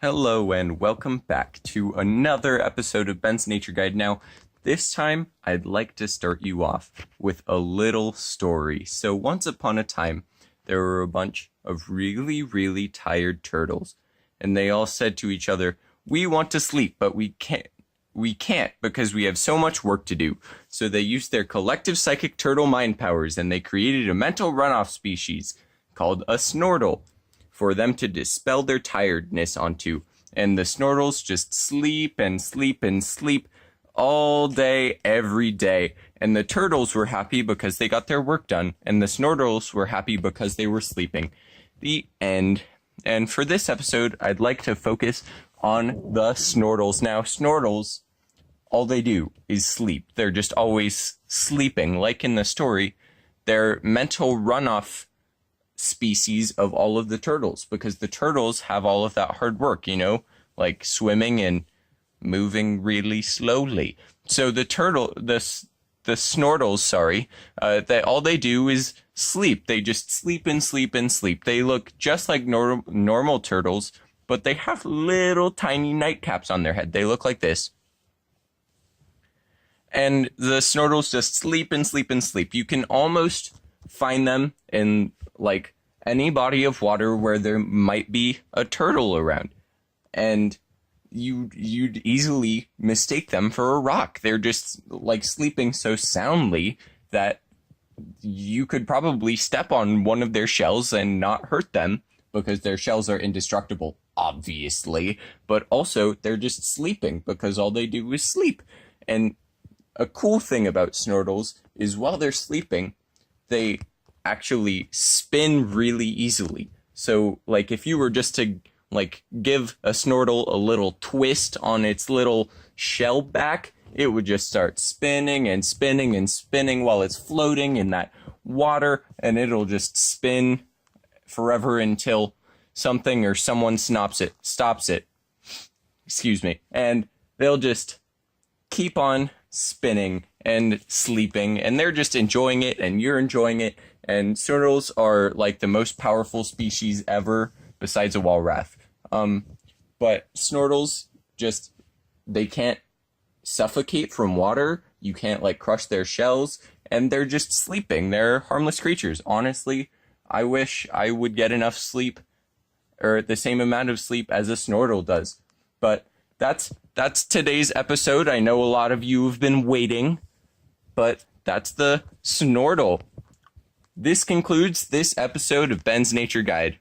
Hello and welcome back to another episode of Ben's Nature Guide. Now, this time I'd like to start you off with a little story. So once upon a time, there were a bunch of really tired turtles, and they all said to each other, "We want to sleep, but we can't because we have so much work to do." So they used their collective psychic turtle mind powers, and they created a mental runoff species called a Snortle for them to dispel their tiredness onto. And the Snortles just sleep and sleep and sleep all day, every day. And the turtles were happy because they got their work done, and the Snortles were happy because they were sleeping. The end. And for this episode, I'd like to focus on the Snortles. Now, Snortles, all they do is sleep. They're just always sleeping. Like in the story, they're mental runoff species of all of the turtles, because the turtles have all of that hard work, like swimming and moving really slowly. So the Snortles, all they do is sleep. They just sleep and sleep and sleep. They look just like normal turtles, but they have little tiny nightcaps on their head. They look like this. And the Snortles just sleep and sleep and sleep. You can almost find them in like any body of water where there might be a turtle around, and you'd easily mistake them for a rock. They're just like sleeping so soundly that you could probably step on one of their shells and not hurt them, because their shells are indestructible, obviously, but also they're just sleeping because all they do is sleep. And a cool thing about Snortles is while they're sleeping, they actually spin really easily. So like if you were just to like give a Snortle a little twist on its little shell back, it would just start spinning and spinning and spinning while it's floating in that water, and it'll just spin forever until something or someone stops it. Excuse me. And they'll just keep on spinning and sleeping, and they're just enjoying it, and you're enjoying it. And Snortles are like the most powerful species ever, besides a Walrath. But Snortles they can't suffocate from water. You can't like crush their shells, and they're just sleeping. They're harmless creatures. Honestly, I wish I would get enough sleep, or the same amount of sleep as a Snortle does. But that's today's episode. I know a lot of you have been waiting, but that's the Snortle. This concludes this episode of Ben's Nature Guide.